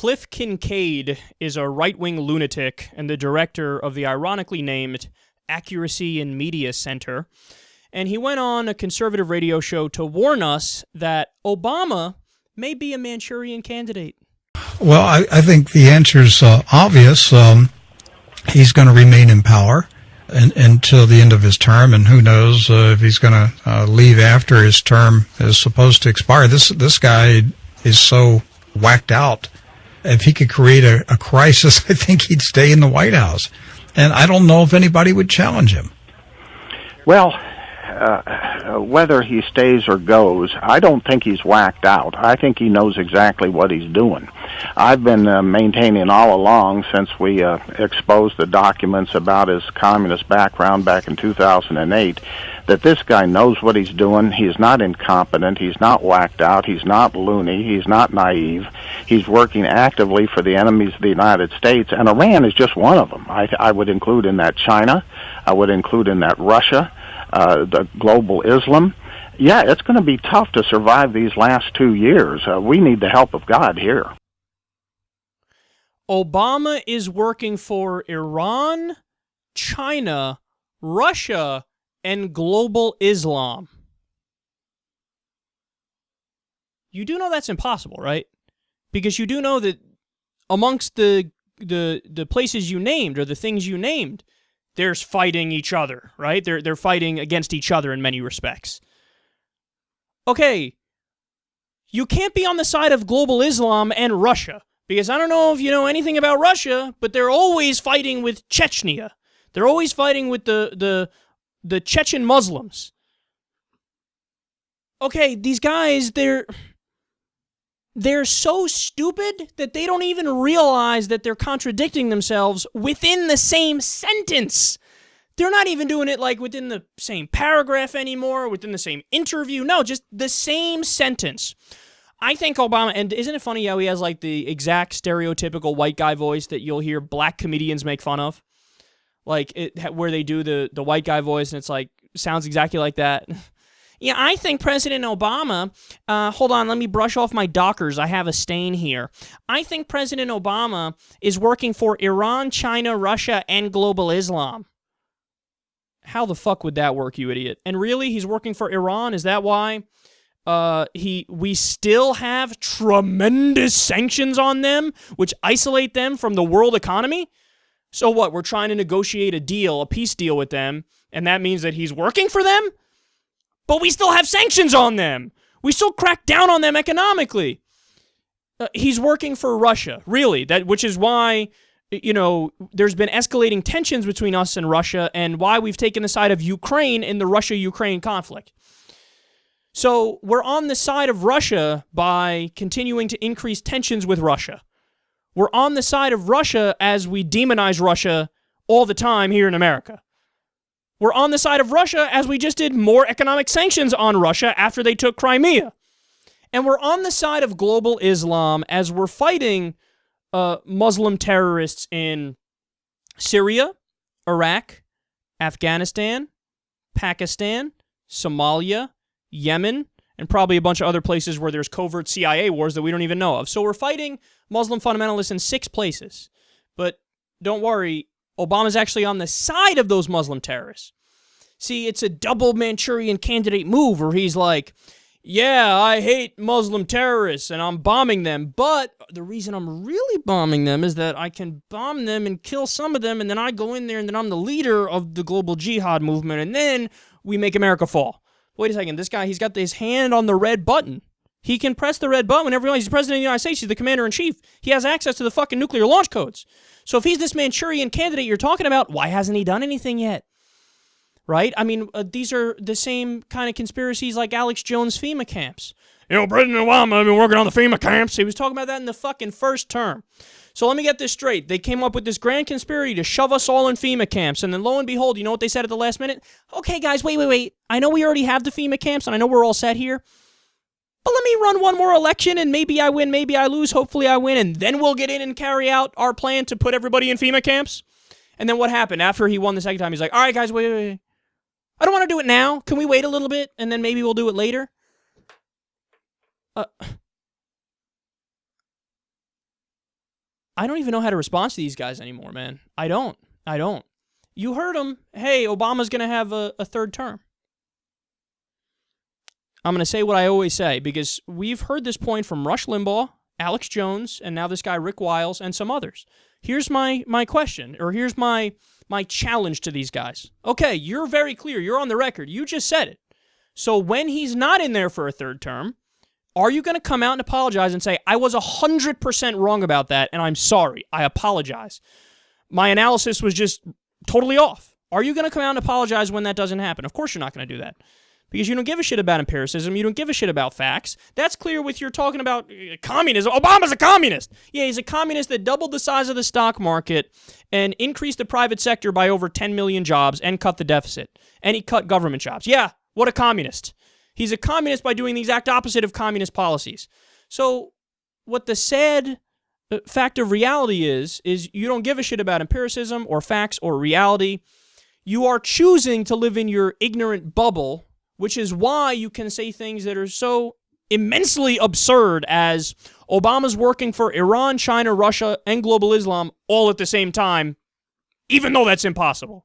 Cliff Kincaid is a right-wing lunatic and the director of the ironically named Accuracy in Media Center. And he went on a conservative radio show to warn us that Obama may be a Manchurian candidate. Well, I think the answer's obvious. He's going to remain in power until the end of his term, and who knows if he's going to leave after his term is supposed to expire. This guy is so whacked out. If he could create a crisis, I think he'd stay in the White House. And I don't know if anybody would challenge him. Well, whether he stays or goes, I don't think he's whacked out. I think he knows exactly what he's doing. I've been maintaining all along since we exposed the documents about his communist background back in 2008 that this guy knows what he's doing. He's not incompetent. He's not whacked out. He's not loony. He's not naive. He's working actively for the enemies of the United States, and Iran is just one of them. I would include in that China. I would include in that Russia, the global Islam. Yeah, it's going to be tough to survive these last 2 years. We need the help of God here. Obama is working for Iran, China, Russia, and global Islam. You do know that's impossible, right? Because you do know that amongst the places you named, or the things you named, there's fighting each other, right? They're fighting against each other in many respects. Okay, you can't be on the side of global Islam and Russia, because I don't know if you know anything about Russia, but they're always fighting with Chechnya. They're always fighting with the Chechen Muslims. Okay, these guys, they're so stupid that they don't even realize that they're contradicting themselves within the same sentence. They're not even doing it like within the same paragraph anymore, within the same interview. No, just the same sentence. I think Obama, and isn't it funny how he has like the exact stereotypical white guy voice that you'll hear black comedians make fun of? Like where they do the white guy voice and it's like, sounds exactly like that. Yeah, I think President Obama, hold on, let me brush off my Dockers. I have a stain here. I think President Obama is working for Iran, China, Russia, and global Islam. How the fuck would that work, you idiot? And really, he's working for Iran? Is that why we still have tremendous sanctions on them, which isolate them from the world economy? So what, we're trying to negotiate a deal, a peace deal with them, and that means that he's working for them? But we still have sanctions on them. We still crack down on them economically. He's working for Russia, really, which is why, there's been escalating tensions between us and Russia, and why we've taken the side of Ukraine in the Russia-Ukraine conflict. So we're on the side of Russia by continuing to increase tensions with Russia. We're on the side of Russia as we demonize Russia all the time here in America. We're on the side of Russia as we just did more economic sanctions on Russia after they took Crimea. And we're on the side of global Islam as we're fighting Muslim terrorists in Syria, Iraq, Afghanistan, Pakistan, Somalia, Yemen, and probably a bunch of other places where there's covert CIA wars that we don't even know of. So we're fighting Muslim fundamentalists in 6 places. But don't worry, Obama's actually on the side of those Muslim terrorists. See, it's a double Manchurian candidate move where he's like, yeah, I hate Muslim terrorists and I'm bombing them, but the reason I'm really bombing them is that I can bomb them and kill some of them, and then I go in there and then I'm the leader of the global jihad movement, and then we make America fall. Wait a second, this guy, he's got his hand on the red button. He can press the red button whenever he's the president of the United States. He's the commander-in-chief. He has access to the fucking nuclear launch codes. So if he's this Manchurian candidate you're talking about, why hasn't he done anything yet? Right? I mean, these are the same kind of conspiracies like Alex Jones' FEMA camps. President Obama has been working on the FEMA camps. He was talking about that in the fucking first term. So let me get this straight. They came up with this grand conspiracy to shove us all in FEMA camps, and then lo and behold, you know what they said at the last minute? Okay, guys, wait. I know we already have the FEMA camps, and I know we're all set here, but let me run one more election, and maybe I win, maybe I lose, hopefully I win, and then we'll get in and carry out our plan to put everybody in FEMA camps. And then what happened? After he won the second time, he's like, all right, guys, wait. I don't want to do it now. Can we wait a little bit, and then maybe we'll do it later? I don't even know how to respond to these guys anymore, man. I don't. You heard him. Hey, Obama's going to have a third term. I'm going to say what I always say, because we've heard this point from Rush Limbaugh, Alex Jones, and now this guy Rick Wiles, and some others. Here's my question, or here's my challenge to these guys. Okay, you're very clear. You're on the record. You just said it. So when he's not in there for a third term, are you going to come out and apologize and say, I was 100% wrong about that, and I'm sorry. I apologize. My analysis was just totally off. Are you going to come out and apologize when that doesn't happen? Of course you're not going to do that. Because you don't give a shit about empiricism. You don't give a shit about facts. That's clear with your talking about communism. Obama's a communist. Yeah, he's a communist that doubled the size of the stock market and increased the private sector by over 10 million jobs and cut the deficit. And he cut government jobs. Yeah, what a communist. He's a communist by doing the exact opposite of communist policies. So what the sad fact of reality is you don't give a shit about empiricism or facts or reality. You are choosing to live in your ignorant bubble, which is why you can say things that are so immensely absurd as Obama's working for Iran, China, Russia, and global Islam all at the same time, even though that's impossible.